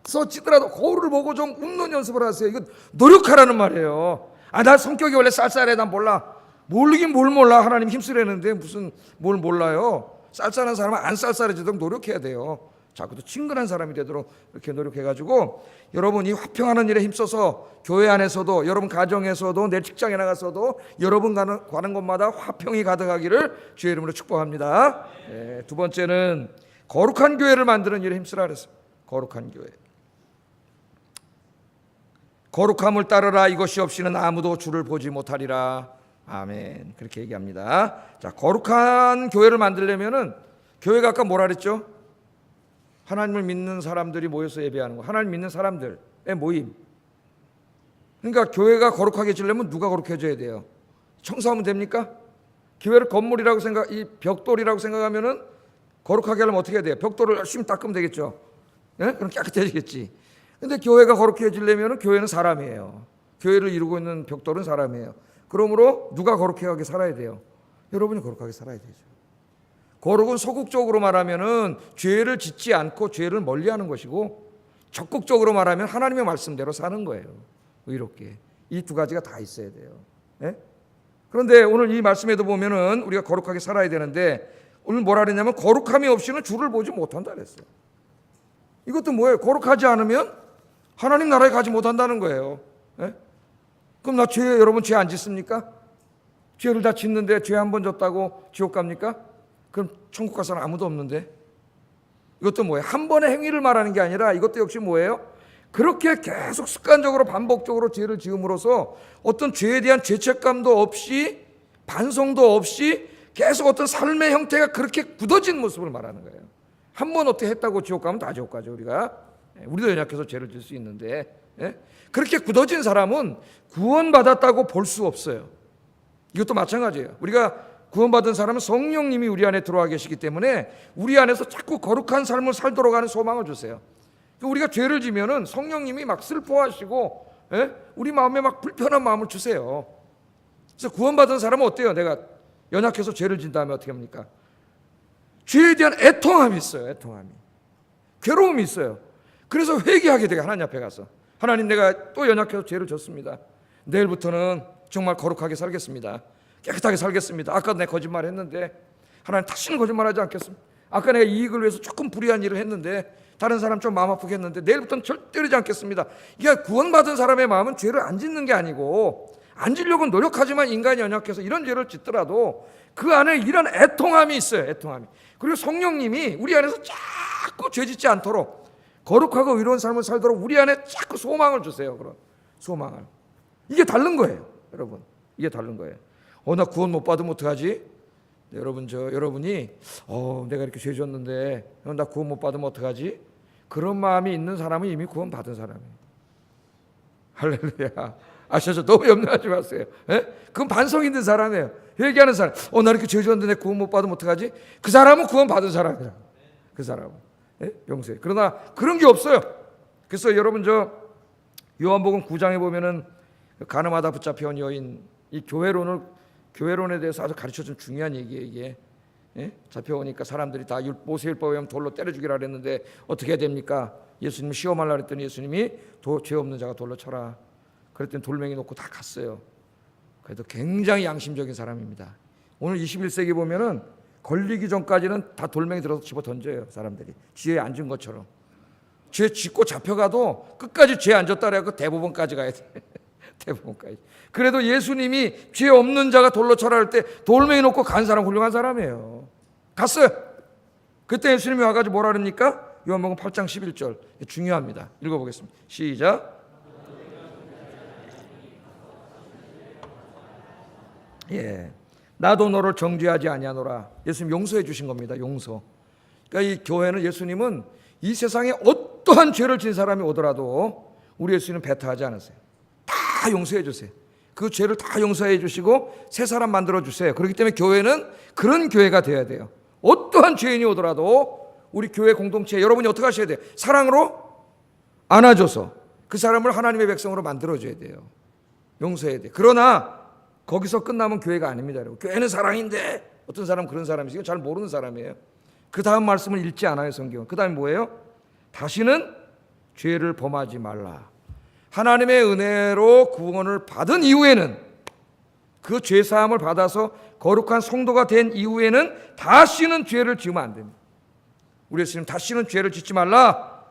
A: 웃어지더라도 거울을 보고 좀 웃는 연습을 하세요. 이거 노력하라는 말이에요. 나 성격이 원래 쌀쌀해. 난 몰라. 모르긴 뭘 몰라. 하나님 힘쓰라는데 무슨 뭘 몰라요. 쌀쌀한 사람은 안 쌀쌀해지도록 노력해야 돼요. 자꾸 또 친근한 사람이 되도록 이렇게 노력해가지고 여러분 이 화평하는 일에 힘써서 교회 안에서도 여러분 가정에서도 내 직장에 나가서도 여러분 가는 곳마다 화평이 가득하기를 주의 이름으로 축복합니다. 두 번째는 거룩한 교회를 만드는 일에 힘쓰라 그랬어요. 거룩한 교회. 거룩함을 따르라. 이것이 없이는 아무도 주를 보지 못하리라. 아멘. 그렇게 얘기합니다. 자, 거룩한 교회를 만들려면은 교회가 아까 뭐라 그랬죠? 하나님을 믿는 사람들이 모여서 예배하는 거. 하나님 믿는 사람들의 모임. 그러니까 교회가 거룩하게 지려면 누가 거룩해져야 돼요? 청소하면 됩니까? 교회를 건물이라고 이 벽돌이라고 생각하면은 거룩하게 하려면 어떻게 해야 돼요? 벽돌을 열심히 닦으면 되겠죠. 네? 그럼 깨끗해지겠지. 근데 교회가 거룩해지려면은 교회는 사람이에요. 교회를 이루고 있는 벽돌은 사람이에요. 그러므로 누가 거룩하게 살아야 돼요? 여러분이 거룩하게 살아야 되죠. 거룩은 소극적으로 말하면은 죄를 짓지 않고 죄를 멀리하는 것이고, 적극적으로 말하면 하나님의 말씀대로 사는 거예요. 의롭게. 이 두 가지가 다 있어야 돼요. 네? 그런데 오늘 이 말씀에도 보면은 우리가 거룩하게 살아야 되는데 오늘 뭐라 그랬냐면 거룩함이 없이는 주를 보지 못한다 그랬어요. 이것도 뭐예요? 거룩하지 않으면 하나님 나라에 가지 못한다는 거예요. 네? 그럼 여러분 죄 안 짓습니까? 죄를 다 짓는데 죄 한 번 졌다고 지옥 갑니까? 그럼 천국 갈 사람 아무도 없는데? 이것도 뭐예요? 한 번의 행위를 말하는 게 아니라 이것도 역시 뭐예요? 그렇게 계속 습관적으로 반복적으로 죄를 지음으로써 어떤 죄에 대한 죄책감도 없이 반성도 없이 계속 어떤 삶의 형태가 그렇게 굳어진 모습을 말하는 거예요. 한 번 어떻게 했다고 지옥 가면 다 지옥 가죠. 우리도 연약해서 죄를 질 수 있는데, 그렇게 굳어진 사람은 구원받았다고 볼 수 없어요. 이것도 마찬가지예요. 우리가 구원받은 사람은 성령님이 우리 안에 들어와 계시기 때문에 우리 안에서 자꾸 거룩한 삶을 살도록 하는 소망을 주세요. 우리가 죄를 지면은 성령님이 막 슬퍼하시고, 우리 마음에 막 불편한 마음을 주세요. 그래서 구원받은 사람은 어때요? 내가 연약해서 죄를 진 다음에 어떻게 합니까? 죄에 대한 애통함이 있어요. 애통함이. 괴로움이 있어요. 그래서 회개하게 돼요. 하나님 앞에 가서. 하나님, 내가 또 연약해서 죄를 졌습니다. 내일부터는 정말 거룩하게 살겠습니다. 깨끗하게 살겠습니다. 아까 내가 거짓말 했는데 하나님 다시는 거짓말하지 않겠습니다. 아까 내가 이익을 위해서 조금 불의한 일을 했는데 다른 사람 좀 마음 아프게 했는데 내일부터는 절대 그러지 않겠습니다. 이게 구원받은 사람의 마음은 죄를 안 짓는 게 아니고, 안 지려고 노력하지만 인간이 연약해서 이런 죄를 짓더라도 그 안에 이런 애통함이 있어요. 애통함이. 그리고 성령님이 우리 안에서 자꾸 죄 짓지 않도록 거룩하고 의로운 삶을 살도록 우리 안에 자꾸 소망을 주세요. 그런 소망을. 이게 다른 거예요, 여러분. 이게 다른 거예요. 나 구원 못 받으면 어떡하지? 네, 여러분이 내가 이렇게 죄 졌는데 나 구원 못 받으면 어떡하지? 그런 마음이 있는 사람은 이미 구원 받은 사람이에요. 할렐루야. 아셔서 너무 염려하지 마세요. 예? 그건 반성 있는 사람이에요. 회개하는 사람. 나 이렇게 죄 졌는데 내 구원 못 받으면 어떡하지? 그 사람은 구원 받은 사람이야. 그 사람은. 예? 용서해. 그러나 그런 게 없어요. 그래서 여러분 요한복음 9장에 보면은 가늠하다 붙잡혀온 여인, 이 교회론에 대해서 아주 가르쳐준 중요한 얘기예요. 이게 예? 잡혀오니까 사람들이 다 모세율법에 의하면 돌로 때려 죽이라 그랬는데 어떻게 해야 됩니까? 예수님 시험하려고 했더니 예수님이 죄 없는 자가 돌로 쳐라. 그랬더니 돌멩이 놓고 다 갔어요. 그래도 굉장히 양심적인 사람입니다. 오늘 21세기 보면은 걸리기 전까지는 다 돌멩이 들어서 집어 던져요. 사람들이 지혜에 앉은 것처럼. 죄 짓고 잡혀가도 끝까지 죄 안 졌다 그래갖고 대법원까지 가야 돼. 대법원까지. 그래도 예수님이 죄 없는 자가 돌로 쳐라 할 때 돌멩이 놓고 간 사람 훌륭한 사람이에요. 갔어요. 그때 예수님이 와가지고 뭐라 그럽니까? 요한복음 8장 11절 중요합니다. 읽어보겠습니다. 시작. 예, 나도 너를 정죄하지 아니하노라. 예수님 용서해 주신 겁니다. 용서. 그러니까 이 교회는 예수님은 이 세상에 어떠한 죄를 지은 사람이 오더라도 우리 예수님은 배타하지 않으세요. 다 용서해 주세요. 그 죄를 다 용서해 주시고 새 사람 만들어 주세요. 그렇기 때문에 교회는 그런 교회가 되어야 돼요. 어떠한 죄인이 오더라도 우리 교회 공동체 여러분이 어떻게 하셔야 돼요? 사랑으로 안아줘서 그 사람을 하나님의 백성으로 만들어줘야 돼요. 용서해야 돼요. 그러나 거기서 끝나면 교회가 아닙니다. 여러분. 교회는 사랑인데 어떤 사람은 그런 사람이죠. 잘 모르는 사람이에요. 그 다음 말씀을 읽지 않아요. 성경은. 그 다음에 뭐예요? 다시는 죄를 범하지 말라. 하나님의 은혜로 구원을 받은 이후에는 그 죄사함을 받아서 거룩한 성도가 된 이후에는 다시는 죄를 지으면 안 됩니다. 우리 예수님 다시는 죄를 짓지 말라.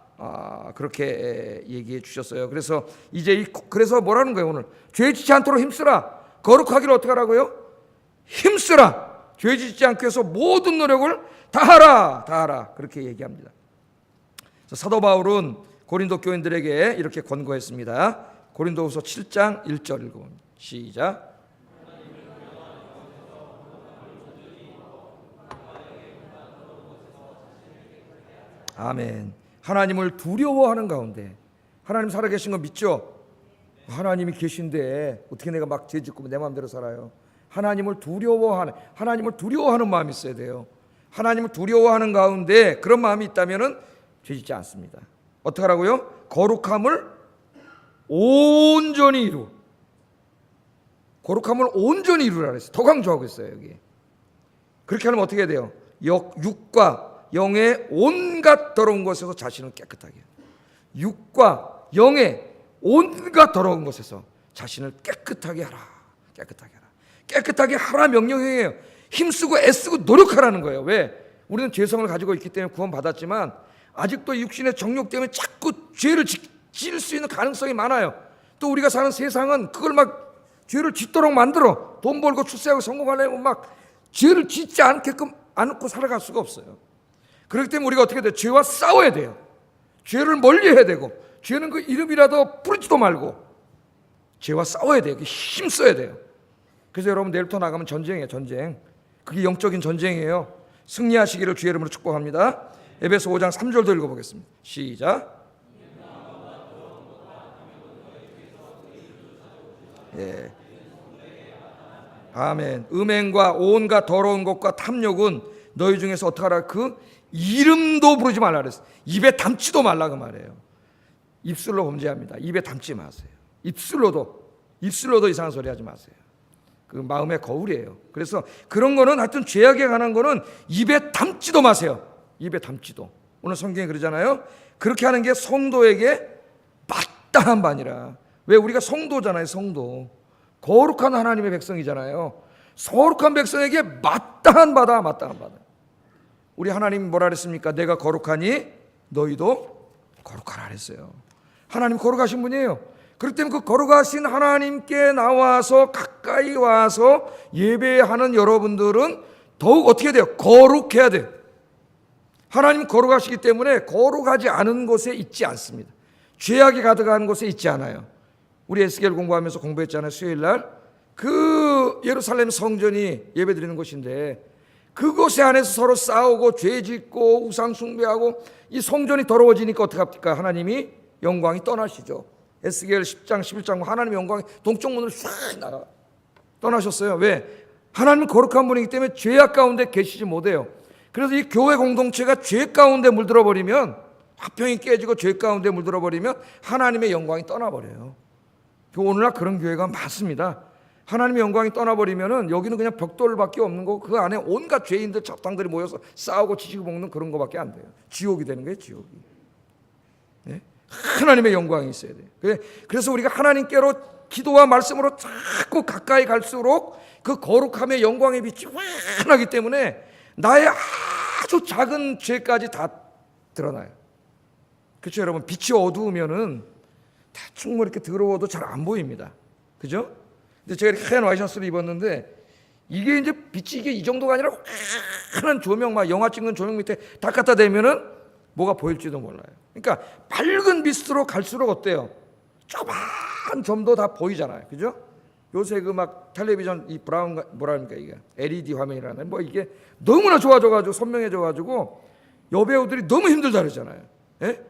A: 그렇게 얘기해 주셨어요. 그래서 그래서 뭐라는 거예요? 오늘 죄 짓지 않도록 힘쓰라. 거룩하기를 어떻게 하라고요? 힘쓰라. 죄 짓지 않기 위해서 모든 노력을 다하라. 그렇게 얘기합니다. 사도 바울은 고린도 교인들에게 이렇게 권고했습니다. 고린도후서 7장 1절 읽어봅니다. 시작. 아멘. 하나님을 두려워하는 가운데 하나님 살아계신 거 믿죠? 하나님이 계신데 어떻게 내가 막 죄짓고 내 마음대로 살아요? 하나님을 두려워하는 마음이 있어야 돼요. 하나님을 두려워하는 가운데 그런 마음이 있다면은 죄짓지 않습니다. 어떻게 하라고요? 거룩함을 온전히 이루라 그랬어요. 더 강조하고 있어요. 여기. 그렇게 하면 어떻게 돼요? 육과 영의 온갖 더러운 것에서 자신을 깨끗하게 해요. 육과 영의 온갖 더러운 것에서 자신을 깨끗하게 하라. 깨끗하게 하라 명령이에요. 힘쓰고 애쓰고 노력하라는 거예요. 왜? 우리는 죄성을 가지고 있기 때문에 구원받았지만 아직도 육신의 정욕 때문에 자꾸 죄를 지을 수 있는 가능성이 많아요. 또 우리가 사는 세상은 그걸 막 죄를 짓도록 만들어. 돈 벌고 출세하고 성공하려면 막 죄를 짓지 않고 살아갈 수가 없어요. 그렇기 때문에 우리가 어떻게 돼요? 죄와 싸워야 돼요. 죄를 멀리해야 되고 죄는 그 이름이라도 부르지도 말고 죄와 싸워야 돼요. 힘써야 돼요. 그래서 여러분 내일부터 나가면 전쟁이에요. 전쟁. 그게 영적인 전쟁이에요. 승리하시기를 주의 이름으로 축복합니다. 에베소 5장 3절도 읽어보겠습니다. 시작. 예. 아멘. 음행과 온갖 더러운 것과 탐욕은 너희 중에서 어떻게 하라? 그 이름도 부르지 말라 그랬어요. 입에 담지도 말라 그 말이에요. 입술로 범죄합니다. 입에 담지 마세요. 입술로도 이상한 소리 하지 마세요. 그 마음의 거울이에요. 그래서 그런 거는 하여튼 죄악에 관한 거는 입에 담지도 마세요. 입에 담지도. 오늘 성경에 그러잖아요. 그렇게 하는 게 성도에게 마땅한 바니라. 왜? 우리가 성도잖아요. 성도. 거룩한 하나님의 백성이잖아요. 거룩한 백성에게 마땅한 바다. 우리 하나님이 뭐라 그랬습니까? 내가 거룩하니 너희도 거룩하라 그랬어요. 하나님 거룩하신 분이에요. 그렇기 때문에 그 거룩하신 하나님께 나와서 가까이 와서 예배하는 여러분들은 더욱 어떻게 돼요? 거룩해야 돼요. 하나님 거룩하시기 때문에 거룩하지 않은 곳에 있지 않습니다. 죄악이 가득한 곳에 있지 않아요. 우리 에스겔 공부하면서 공부했잖아요. 수요일날 그 예루살렘 성전이 예배드리는 곳인데 그곳에 안에서 서로 싸우고 죄짓고 우상 숭배하고 이 성전이 더러워지니까 어떻게 합니까? 하나님이 영광이 떠나시죠. 에스겔 10장 11장 하나님의 영광이 동쪽 문으로 쫙 나가 떠나셨어요. 왜? 하나님은 거룩한 분이기 때문에 죄악 가운데 계시지 못해요. 그래서 이 교회 공동체가 죄 가운데 물들어 버리면 화평이 깨지고 죄 가운데 물들어 버리면 하나님의 영광이 떠나버려요. 오늘날 그런 교회가 많습니다. 하나님의 영광이 떠나버리면은 여기는 그냥 벽돌밖에 없는 거고 그 안에 온갖 죄인들 잡당들이 모여서 싸우고 지지고 먹는 그런 거밖에 안 돼요. 지옥이 되는 거예요. 지옥이. 네? 하나님의 영광이 있어야 돼요. 그래서 우리가 하나님께로 기도와 말씀으로 자꾸 가까이 갈수록 그 거룩함의 영광의 빛이 환하기 때문에 나의 아주 작은 죄까지 다 드러나요. 그렇죠, 여러분? 빛이 어두우면은 대충 뭐 이렇게 더러워도 잘 안 보입니다. 그죠? 근데 제가 이렇게 하얀 와이셔츠를 입었는데 이게 이제 빛이 이게 이 정도가 아니라 환한 조명, 막 영화 찍는 조명 밑에 딱 갖다 대면은 뭐가 보일지도 몰라요. 그러니까 밝은 빛으로 갈수록 어때요? 조그만 점도 다 보이잖아요. 그죠? 요새 그 막 텔레비전 이 브라운 뭐라니까 이게 LED 화면이라는 뭐 이게 너무나 좋아져가지고 선명해져가지고 여배우들이 너무 힘들다 그러잖아요. 예?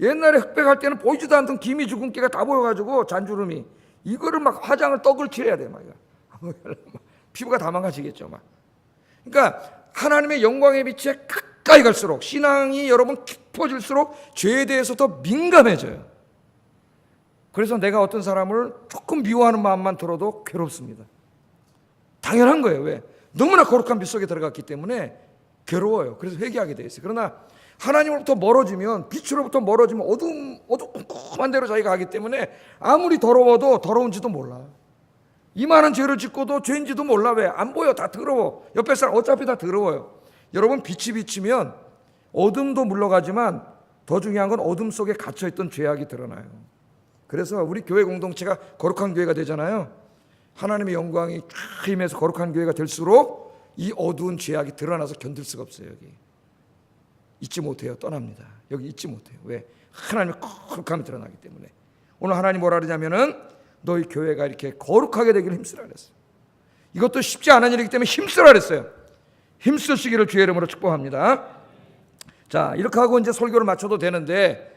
A: 옛날에 흑백할 때는 보이지도 않던 기미 주근깨가 다 보여가지고 잔주름이 이거를 막 화장을 떡을 칠해야 돼 막. 피부가 다 망가지겠죠 막. 그러니까 하나님의 영광의 빛에 가까이 갈수록 신앙이 여러분 깊어질수록 죄에 대해서 더 민감해져요. 그래서 내가 어떤 사람을 조금 미워하는 마음만 들어도 괴롭습니다. 당연한 거예요. 왜? 너무나 거룩한 빛 속에 들어갔기 때문에 괴로워요. 그래서 회개하게 돼 있어요. 그러나 하나님으로부터 멀어지면 빛으로부터 멀어지면 어두컴컴한 데로 자기가 가기 때문에 아무리 더러워도 더러운지도 몰라. 이만한 죄를 짓고도 죄인지도 몰라. 왜? 안 보여. 다 더러워. 옆에 사람 어차피 다 더러워요. 여러분 빛이 비치면 어둠도 물러가지만 더 중요한 건 어둠 속에 갇혀있던 죄악이 드러나요. 그래서 우리 교회 공동체가 거룩한 교회가 되잖아요. 하나님의 영광이 쫙 임해서 거룩한 교회가 될수록 이 어두운 죄악이 드러나서 견딜 수가 없어요. 여기 잊지 못해요. 떠납니다. 여기 잊지 못해요. 왜? 하나님의 거룩함이 드러나기 때문에. 오늘 하나님 뭐라 그러냐면은 너희 교회가 이렇게 거룩하게 되기를 힘쓰라 그랬어요. 이것도 쉽지 않은 일이기 때문에 힘쓰라 그랬어요. 힘쓰시기를 주의 이름으로 축복합니다. 자, 이렇게 하고 이제 설교를 마쳐도 되는데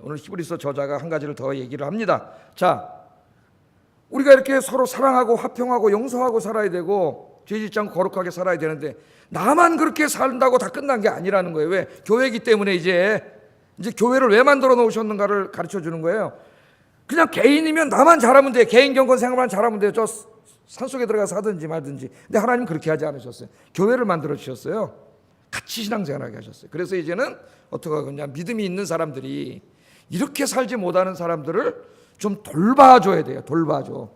A: 오늘 히브리서 저자가 한 가지를 더 얘기를 합니다. 자, 우리가 이렇게 서로 사랑하고 화평하고 용서하고 살아야 되고 죄 짓지 않고 거룩하게 살아야 되는데 나만 그렇게 산다고 다 끝난 게 아니라는 거예요. 왜? 교회이기 때문에 이제 교회를 왜 만들어 놓으셨는가를 가르쳐 주는 거예요. 그냥 개인이면 나만 잘하면 돼. 개인 경건 생활만 잘하면 돼요. 저 산속에 들어가서 하든지 말든지. 근데 하나님은 그렇게 하지 않으셨어요. 교회를 만들어 주셨어요. 같이 신앙생활하게 하셨어요. 그래서 이제는 어떻게 하겠냐, 믿음이 있는 사람들이 이렇게 살지 못하는 사람들을 좀 돌봐줘야 돼요. 돌봐줘.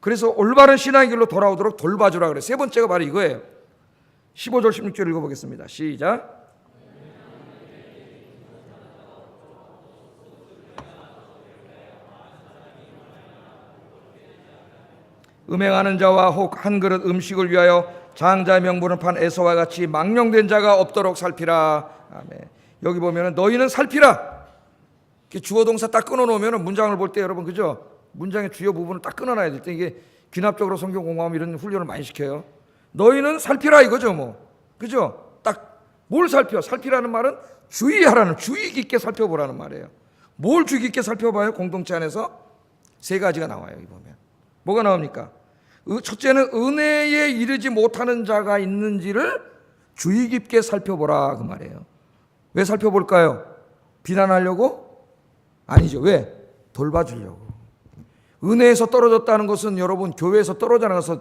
A: 그래서 올바른 신앙의 길로 돌아오도록 돌봐주라 그래요. 세 번째가 바로 이거예요. 15절 16절 읽어보겠습니다. 시작. 음행하는 자와 혹 한 그릇 음식을 위하여 장자의 명분을 판 에서와 같이 망령된 자가 없도록 살피라. 아멘. 여기 보면은 너희는 살피라. 주어 동사 딱 끊어놓으면 문장을 볼 때 여러분 그죠? 문장의 주요 부분을 딱 끊어놔야 될 때 이게 귀납적으로 성경 공부하면 이런 훈련을 많이 시켜요. 너희는 살피라 이거죠 뭐. 그죠? 딱 뭘 살펴? 살피라는 말은 주의하라는, 주의 깊게 살펴보라는 말이에요. 뭘 주의 깊게 살펴봐요? 공동체 안에서 세 가지가 나와요. 여기 보면 뭐가 나옵니까? 첫째는 은혜에 이르지 못하는 자가 있는지를 주의 깊게 살펴보라 그 말이에요. 왜 살펴볼까요? 비난하려고? 아니죠. 왜? 돌봐주려고. 은혜에서 떨어졌다는 것은 여러분 교회에서 떨어져나는 것은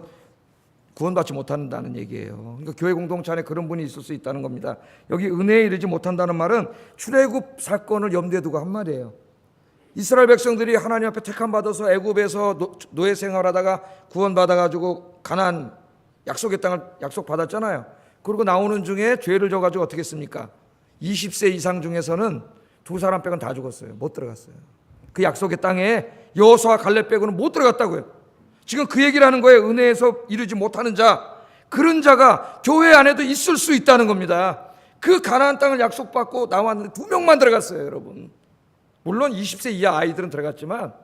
A: 구원받지 못한다는 얘기예요. 그러니까 교회 공동체 안에 그런 분이 있을 수 있다는 겁니다. 여기 은혜에 이르지 못한다는 말은 출애굽 사건을 염두에 두고 한 말이에요. 이스라엘 백성들이 하나님 앞에 택함 받아서 애굽에서 노예 생활하다가 구원받아가지고 가나안 약속의 땅을 약속받았잖아요. 그리고 나오는 중에 죄를 져가지고 어떻게 했습니까? 20세 이상 중에서는 두 사람 빼고는 다 죽었어요. 못 들어갔어요. 그 약속의 땅에 여호수아 갈렙 빼고는 못 들어갔다고요. 지금 그 얘기를 하는 거예요. 은혜에서 이르지 못하는 자, 그런 자가 교회 안에도 있을 수 있다는 겁니다. 그 가나안 땅을 약속받고 나왔는데 2명만 들어갔어요, 여러분. 물론 20세 이하 아이들은 들어갔지만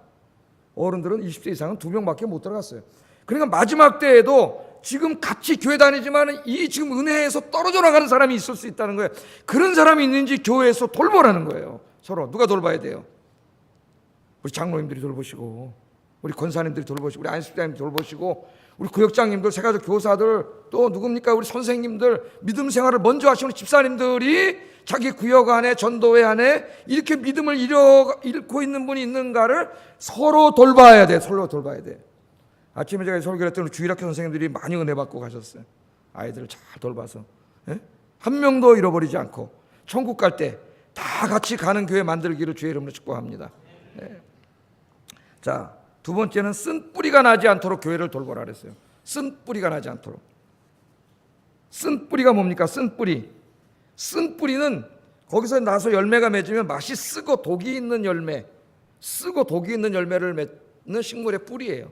A: 어른들은 20세 이상은 2명밖에 못 들어갔어요. 그러니까 마지막 때에도 지금 같이 교회 다니지만 이 지금 은혜에서 떨어져 나가는 사람이 있을 수 있다는 거예요. 그런 사람이 있는지 교회에서 돌보라는 거예요. 서로 누가 돌봐야 돼요? 우리 장로님들이 돌보시고, 우리 권사님들이 돌보시고, 우리 안수장님들이 돌보시고, 우리 구역장님들, 세가족 교사들, 또 누굽니까? 우리 선생님들, 믿음 생활을 먼저 하시는 집사님들이 자기 구역 안에, 전도회 안에 이렇게 믿음을 잃고 있는 분이 있는가를 서로 돌봐야 돼. 서로 돌봐야 돼. 아침에 제가 설교했더니 주일학교 선생님들이 많이 은혜 받고 가셨어요. 아이들을 잘 돌봐서, 한 명도 잃어버리지 않고 천국 갈 때 다 같이 가는 교회 만들기를 주의 이름으로 축복합니다. 자, 두 번째는 쓴 뿌리가 나지 않도록 교회를 돌보라 그랬어요. 쓴 뿌리가 나지 않도록. 쓴 뿌리가 뭡니까? 쓴 뿌리. 쓴 뿌리는 거기서 나서 열매가 맺으면 맛이 쓰고 독이 있는 열매, 쓰고 독이 있는 열매를 맺는 식물의 뿌리예요.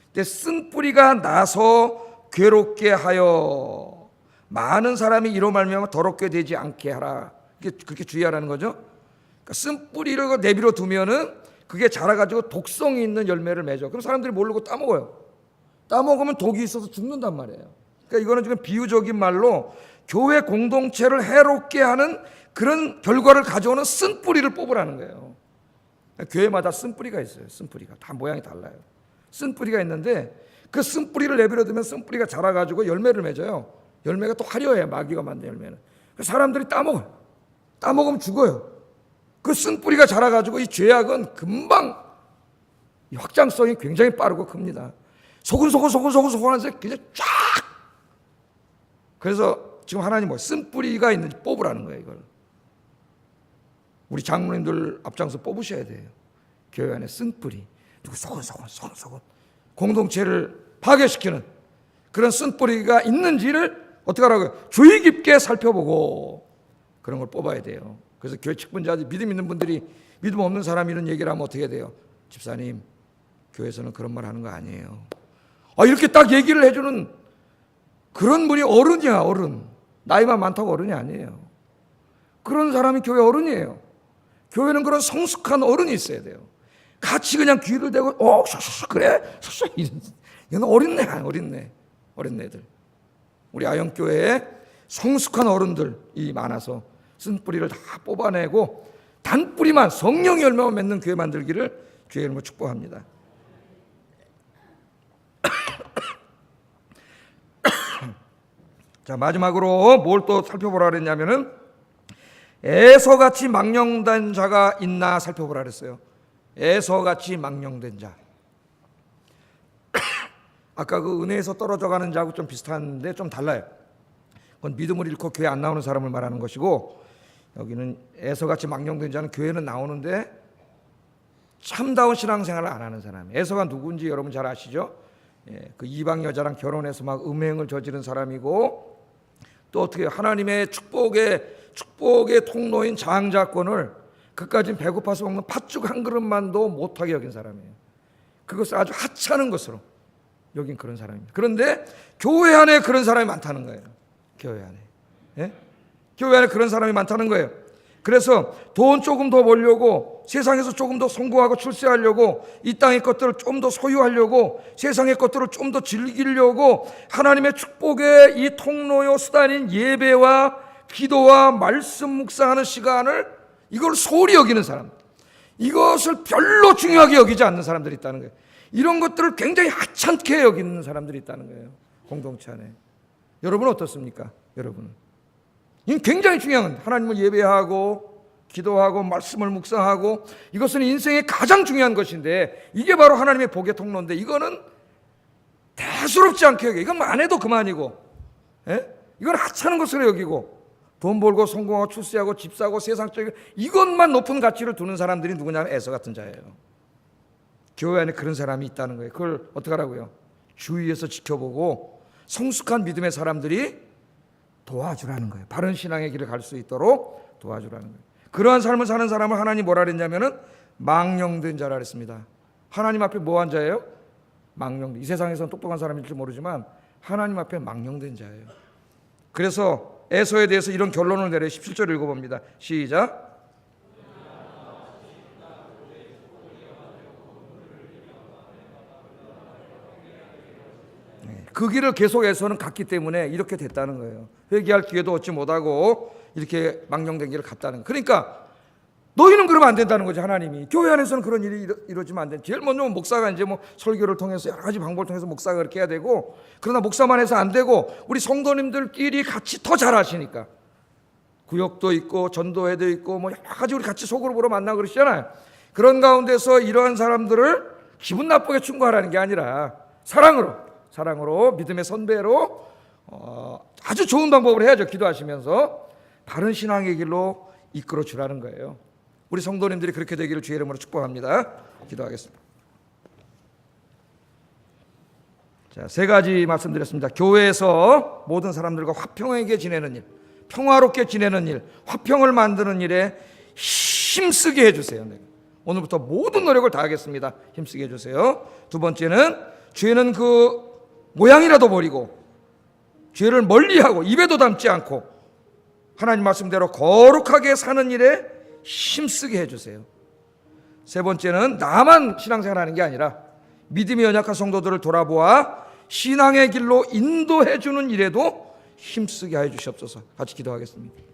A: 근데 쓴 뿌리가 나서 괴롭게 하여 많은 사람이 이로 말미암아 더럽게 되지 않게 하라. 그렇게 주의하라는 거죠. 그러니까 쓴 뿌리를 내버려 두면은 그게 자라가지고 독성이 있는 열매를 맺어. 그럼 사람들이 모르고 따먹어요. 따먹으면 독이 있어서 죽는단 말이에요. 그러니까 이거는 지금 비유적인 말로 교회 공동체를 해롭게 하는 그런 결과를 가져오는 쓴 뿌리를 뽑으라는 거예요. 교회마다 쓴 뿌리가 있어요. 쓴 뿌리가 다 모양이 달라요. 쓴 뿌리가 있는데 그 쓴 뿌리를 내버려 두면 쓴 뿌리가 자라가지고 열매를 맺어요. 열매가 또 화려해요. 마귀가 만든 열매는. 사람들이 따먹어요. 따먹으면 죽어요. 그 쓴 뿌리가 자라가지고 이 죄악은 금방 확장성이 굉장히 빠르고 큽니다. 소근소근하면서 그냥 쫙. 그래서 지금 하나님 쓴 뿌리가 있는지 뽑으라는 거예요. 이걸 우리 장로님들 앞장서 뽑으셔야 돼요. 교회 안에 쓴 뿌리, 누구 소근 공동체를 파괴시키는 그런 쓴 뿌리가 있는지를 어떻게 하라고요? 주의 깊게 살펴보고 그런 걸 뽑아야 돼요. 그래서 교회 측분자들, 믿음 있는 분들이 믿음 없는 사람이 이런 얘기를 하면 어떻게 돼요? 집사님, 교회에서는 그런 말 하는 거 아니에요. 이렇게 딱 얘기를 해주는 그런 분이 어른이야. 어른. 나이만 많다고 어른이 아니에요. 그런 사람이 교회 어른이에요. 교회는 그런 성숙한 어른이 있어야 돼요. 같이 그냥 귀를 대고 그래? 이건 어린애들. 우리 아영교회에 성숙한 어른들이 많아서 쓴 뿌리를 다 뽑아내고 단뿌리만 성령의 열매만 맺는 교회 만들기를 주의 이름으로 축복합니다. 자, 마지막으로 뭘 또 살펴보라 그랬냐면은 에서같이 망령된 자가 있나 살펴보라 그랬어요. 에서같이 망령된 자. 아까 그 은혜에서 떨어져가는 자하고 좀 비슷한데 좀 달라요. 그건 믿음을 잃고 교회 안 나오는 사람을 말하는 것이고, 여기는 에서같이 망령된 자는 교회는 나오는데 참다운 신앙생활을 안 하는 사람이에요. 에서가 누군지 여러분 잘 아시죠? 그 이방 여자랑 결혼해서 막 음행을 저지른 사람이고, 또 어떻게 하나님의 축복의 통로인 장자권을 그까진 배고파서 먹는 팥죽 한 그릇만도 못하게 여긴 사람이에요. 그것을 아주 하찮은 것으로 여긴 그런 사람입니다. 그런데 교회 안에 그런 사람이 많다는 거예요. 교회 안에. 교회 안에 그런 사람이 많다는 거예요. 그래서 돈 조금 더 벌려고, 세상에서 조금 더 성공하고 출세하려고, 이 땅의 것들을 좀 더 소유하려고, 세상의 것들을 좀 더 즐기려고 하나님의 축복의 이 통로요 수단인 예배와 기도와 말씀 묵상하는 시간을 이걸 소홀히 여기는 사람, 이것을 별로 중요하게 여기지 않는 사람들이 있다는 거예요. 이런 것들을 굉장히 하찮게 여기는 사람들이 있다는 거예요. 공동체 안에. 여러분은 어떻습니까? 여러분은 이건 굉장히 중요한 건 하나님을 예배하고 기도하고 말씀을 묵상하고, 이것은 인생의 가장 중요한 것인데 이게 바로 하나님의 복의 통로인데 이거는 대수롭지 않게 여겨. 이건 안 해도 그만이고, 이건 하찮은 것으로 여기고, 돈 벌고 성공하고 출세하고 집 사고 세상적인 이것만 높은 가치를 두는 사람들이 누구냐면 에서 같은 자예요. 교회 안에 그런 사람이 있다는 거예요. 그걸 어떻게 하라고요? 주위에서 지켜보고 성숙한 믿음의 사람들이 도와주라는 거예요. 바른 신앙의 길을 갈 수 있도록 도와주라는 거예요. 그러한 삶을 사는 사람을 하나님 뭐라 그랬냐면은 망령된 자라 그랬습니다. 하나님 앞에 뭐한 자예요? 망령된. 이 세상에서는 똑똑한 사람일지 모르지만 하나님 앞에 망령된 자예요. 그래서 에서에 대해서 이런 결론을 내려 17절 읽어봅니다. 시작. 그 길을 계속 에서는 갔기 때문에 이렇게 됐다는 거예요. 회개할 기회도 얻지 못하고 이렇게 망령된 길을 갔다는 거예요. 그러니까 너희는 그러면 안 된다는 거죠. 하나님이 교회 안에서는 그런 일이 이루어지면 안 돼. 제일 먼저 목사가 이제 뭐 설교를 통해서 여러 가지 방법을 통해서 목사가 그렇게 해야 되고, 그러나 목사만 해서 안 되고 우리 성도님들끼리 같이 더 잘하시니까 구역도 있고 전도회도 있고 뭐 여러 가지 우리 같이 소그룹으로 만나고 그러시잖아요. 그런 가운데서 이러한 사람들을 기분 나쁘게 충고하라는 게 아니라 사랑으로 믿음의 선배로 아주 좋은 방법을 해야죠. 기도하시면서 바른 신앙의 길로 이끌어 주라는 거예요. 우리 성도님들이 그렇게 되기를 주의 이름으로 축복합니다. 기도하겠습니다. 자, 세 가지 말씀드렸습니다. 교회에서 모든 사람들과 화평하게 지내는 일, 평화롭게 지내는 일, 화평을 만드는 일에 힘쓰게 해주세요. 네. 오늘부터 모든 노력을 다하겠습니다. 힘쓰게 해주세요. 두 번째는 죄는 그 모양이라도 버리고 죄를 멀리하고 입에도 담지 않고 하나님 말씀대로 거룩하게 사는 일에 힘쓰게 해주세요. 세 번째는 나만 신앙생활하는 게 아니라 믿음이 연약한 성도들을 돌아보아 신앙의 길로 인도해주는 일에도 힘쓰게 해 주시옵소서. 같이 기도하겠습니다.